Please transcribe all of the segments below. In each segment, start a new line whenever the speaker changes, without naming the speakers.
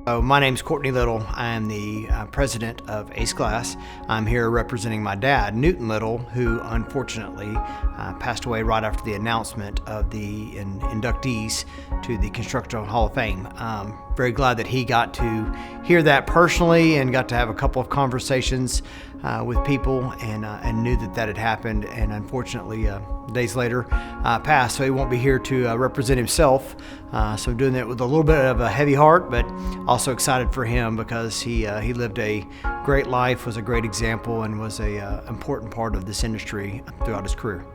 My name's Courtney Little. I'm the president of Ace Glass. I'm here representing my dad, Newton Little, who unfortunately passed away right after the announcement of the inductees to the Construction Hall of Fame. Very glad that he got to hear that personally and got to have a couple of conversations with people and knew that had happened, and unfortunately days later passed, so he won't be here to represent himself. So I'm doing it with a little bit of a heavy heart, but also excited for him because he lived a great life, was a great example, and was a important part of this industry throughout his career.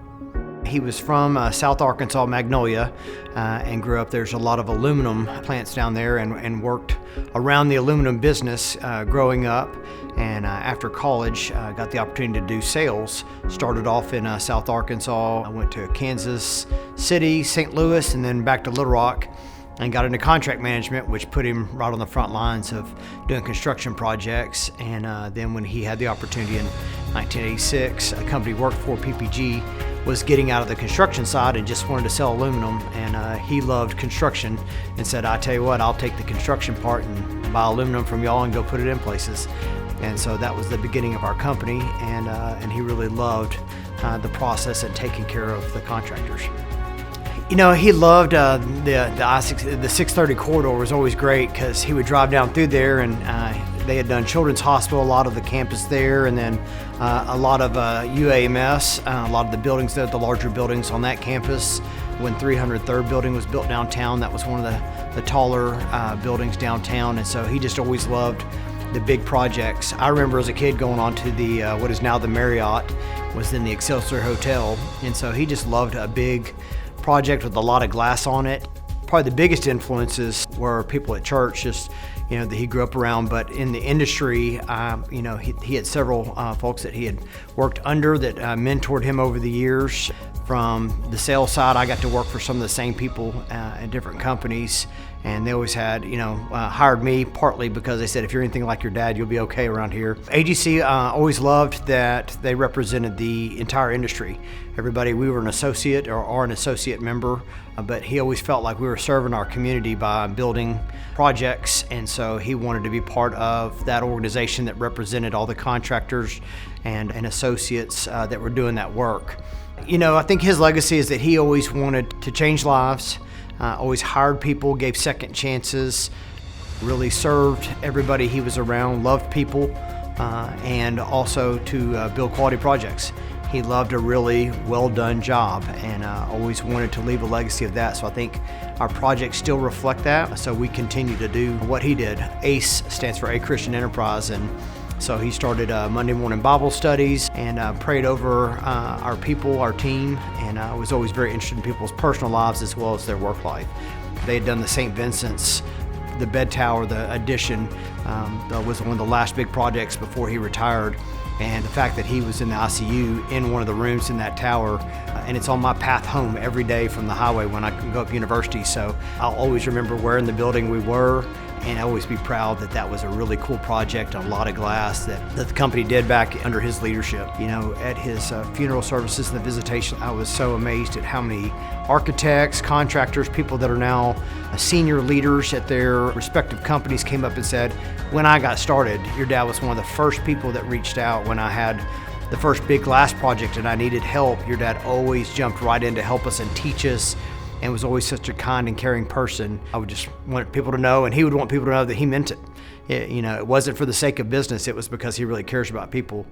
He was from South Arkansas, Magnolia, and grew up. There's a lot of aluminum plants down there, and worked around the aluminum business growing up. And after college, got the opportunity to do sales. Started off in South Arkansas. I went to Kansas City, St. Louis, and then back to Little Rock, and got into contract management, which put him right on the front lines of doing construction projects. And then when he had the opportunity in 1986, a company he worked for, PPG, was getting out of the construction side and just wanted to sell aluminum, and he loved construction and said, I tell you what, I'll take the construction part and buy aluminum from y'all and go put it in places. And so that was the beginning of our company, and he really loved the process and taking care of the contractors. You know, he loved the 630 corridor was always great because he would drive down through there, and they had done Children's Hospital, a lot of the campus there, and then a lot of UAMS, a lot of the buildings there, the larger buildings on that campus. When 303rd building was built downtown, that was one of the taller buildings downtown, and so he just always loved the big projects. I remember as a kid going on to the what is now the Marriott, was in the Excelsior Hotel, and so he just loved a big project with a lot of glass on it. Probably the biggest influences were people at church, just that he grew up around, but in the industry, he had several folks that he had worked under that mentored him over the years. From the sales side, I got to work for some of the same people at different companies, and they always had, hired me partly because they said, if you're anything like your dad, you'll be okay around here. AGC always loved that they represented the entire industry. Everybody, we were an associate or are an associate member, but he always felt like we were serving our community by building projects, and so he wanted to be part of that organization that represented all the contractors and associates that were doing that work. I think his legacy is that he always wanted to change lives, always hired people, gave second chances, really served everybody he was around, loved people, and also to build quality projects. He loved a really well-done job and always wanted to leave a legacy of that. So I think our projects still reflect that. So we continue to do what he did. ACE stands for A Christian Enterprise, and so he started Monday morning Bible studies and prayed over our people, our team, and was always very interested in people's personal lives as well as their work life. They had done the St. Vincent's, the bed tower, the addition, that was one of the last big projects before he retired. And the fact that he was in the ICU in one of the rooms in that tower, and it's on my path home every day from the highway when I go up University. So I'll always remember where in the building we were, and always be proud that was a really cool project, a lot of glass that the company did back under his leadership. At his funeral services and the visitation, I was so amazed at how many architects, contractors, people that are now senior leaders at their respective companies came up and said, when I got started, your dad was one of the first people that reached out when I had the first big glass project and I needed help. Your dad always jumped right in to help us and teach us, and was always such a kind and caring person. I would just want people to know, and he would want people to know that he meant it. It wasn't for the sake of business, it was because he really cares about people.